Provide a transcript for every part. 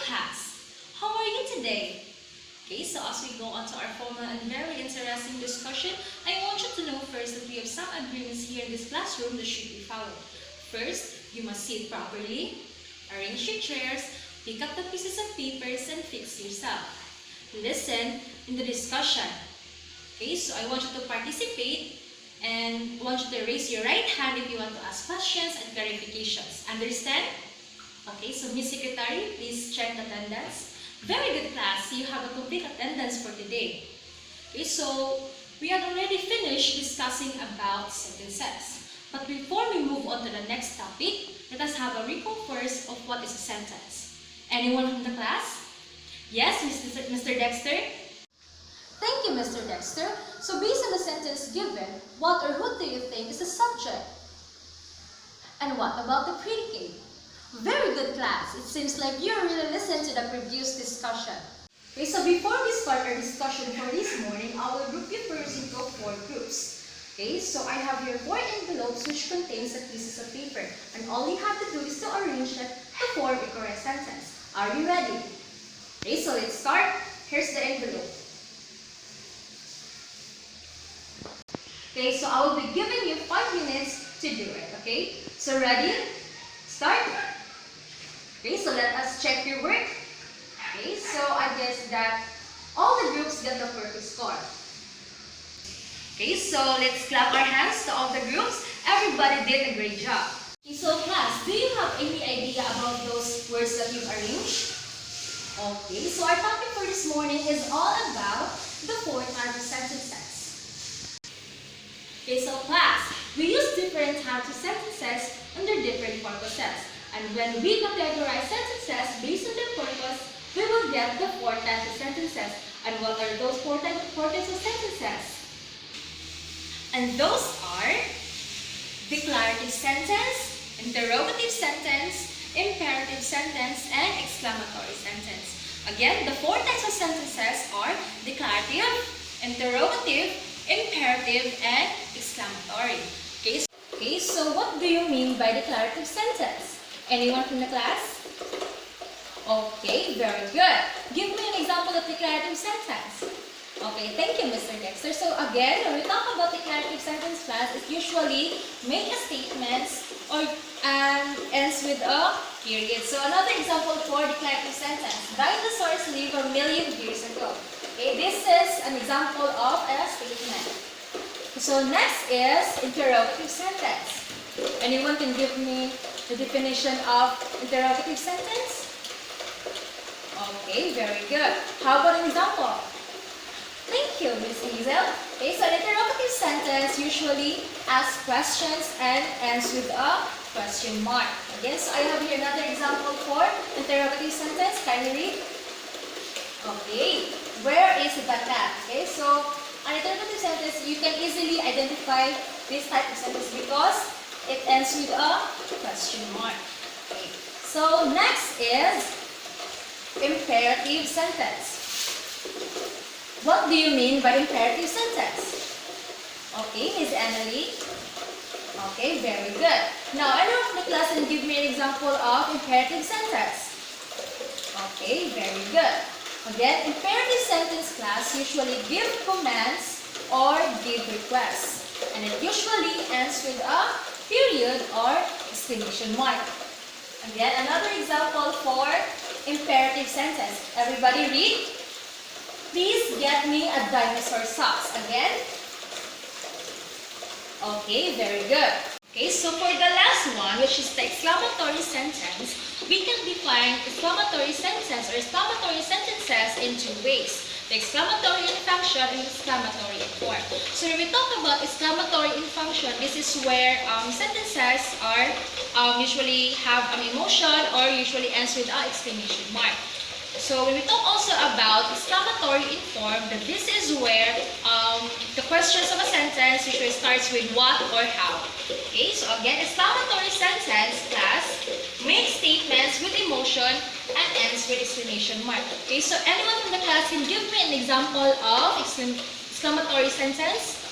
class! How are you today? Okay, so as we go on to our formal and very interesting discussion, I want you to know first that we have some agreements here in this classroom that should be followed. First, you must sit properly, arrange your chairs, pick up the pieces of papers, and fix yourself. Listen in the discussion. Okay, so I want you to participate and I want you to raise your right hand if you want to ask questions and clarifications. Understand? Okay, so Miss Secretary, please check the attendance. Very good class, so you have a complete attendance for today. Okay, so we had already finished discussing about sentences. But before we move on to the next topic, let us have a recall first of what is a sentence. Anyone from the class? Yes, Mr. Dexter? Thank you, Mr. Dexter. So based on the sentence given, what or who do you think is the subject? And what about the predicate? Very good class. It seems like you really listened to the previous discussion. Okay, so before we start our discussion for this morning, I will group you first into 4 groups. Okay, so I have here 4 envelopes which contains the pieces of paper. And all you have to do is to arrange it to form a correct sentence. Are you ready? Okay, so let's start. Here's the envelope. Okay, so I will be giving you 5 minutes to do it. Okay, so ready? Start. Okay, so let us check your work. Okay, so I guess that all the groups got the perfect score. Okay, so let's clap our hands to all the groups. Everybody did a great job. Okay, so class, do you have any idea about those words that you've arranged? Okay, so our topic for this morning is all about the 4 types of sentences. Okay, so class, we use different types of sentences under different purposes. And when we categorize sentences based on their purpose, we will get the 4 types of sentences. And what are those 4 types of sentences? And those are declarative sentence, interrogative sentence, imperative sentence, and exclamatory sentence. Again, the 4 types of sentences are declarative, interrogative, imperative, and exclamatory. Okay, so what do you mean by declarative sentence? Anyone from the class? Okay, very good. Give me an example of declarative sentence. Okay, thank you, Mr. Dexter. So again, when we talk about declarative sentence class, it usually make a statement or ends with a period. So another example for declarative sentence. Dinosaurs lived a million years ago. Okay, this is an example of a statement. So next is interrogative sentence. Anyone can give me the definition of interrogative sentence? Okay, very good. How about an example? Thank you, Ms. Hazel. Okay, so an interrogative sentence usually asks questions and ends with a question mark. Again, so I have here another example for interrogative sentence. Can you read? Okay, where is the cat? Okay, so an interrogative sentence, you can easily identify this type of sentence because it ends with a question mark. Okay. So next is imperative sentence. What do you mean by imperative sentence? Okay, Ms. Annalie. Okay, very good. Now, anyone from the class can give me an example of imperative sentence. Okay, very good. Again, imperative sentence class usually give commands or give requests. And it usually ends with a period or exclamation mark. Again, another example for imperative sentence. Everybody read. Please get me a dinosaur socks. Again. Okay, very good. Okay, so for the last one, which is the exclamatory sentence, we can define exclamatory sentence or exclamatory sentences in 2 ways. The exclamatory in function and exclamatory in form. So when we talk about exclamatory in function, this is where sentences are usually have an emotion or usually ends with an exclamation mark. So when we talk also about exclamatory in form, that this is where the questions of a sentence usually starts with what or how. Okay, so again, exclamatory sentence class makes statements with emotion and ends with exclamation mark. Okay, so anyone from the class can give me an example of exclamatory sentence?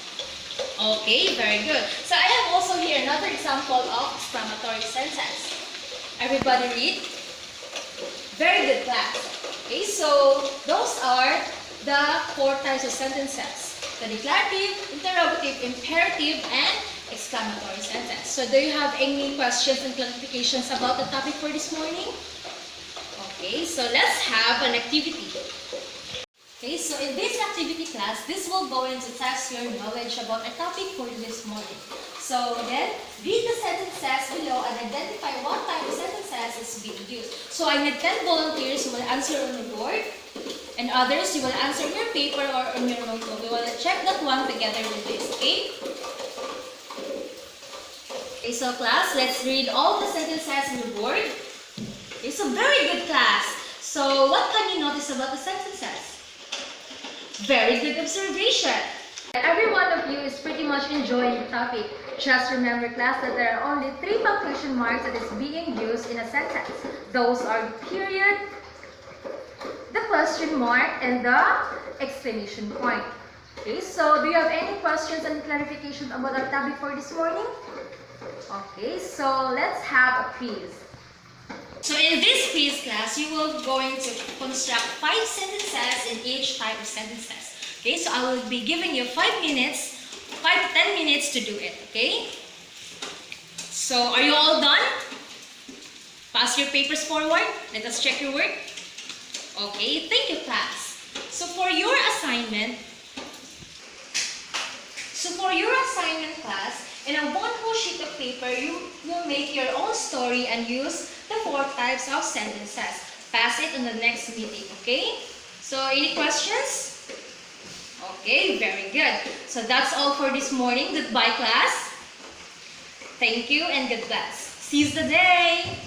Okay, very good. So I have also here another example of exclamatory sentence. Everybody read. Very good class. so those are the 4 types of sentences. The declarative, interrogative, imperative, and exclamatory sentence. So do you have any questions and clarifications about the topic for this morning? Okay, so let's have an activity. Okay, so in this activity class, this will going to test your knowledge about a topic for this morning. So again, read the sentences below and identify what type of sentences is being used. So I need 10 volunteers who will answer on the board, and others you will answer in your paper or on your notebook. We will check that one together with this, okay? Okay, so class, let's read all the sentences on the board. It's a very good class. So what can you notice about the sentences? Very good observation. Every one of you is pretty much enjoying the topic. Just remember, class, that there are only 3 punctuation marks that is being used in a sentence. Those are the period, the question mark, and the exclamation point. Okay, so do you have any questions and clarifications about our topic for this morning? Okay, so let's have a quiz. So in this quiz class, you will going to construct 5 sentences in each type of sentences. Okay, so I will be giving you 5 minutes, 5 to 10 minutes to do it, okay? So are you all done? Pass your papers forward. Let us check your work. Okay, thank you, class. So for your assignment, class, in a 1 whole sheet of paper, you will make your own story and use the 4 types of sentences. Pass it in the next meeting, okay? So any questions? Okay, very good. So that's all for this morning. Goodbye, class. Thank you and God bless. Seize the day.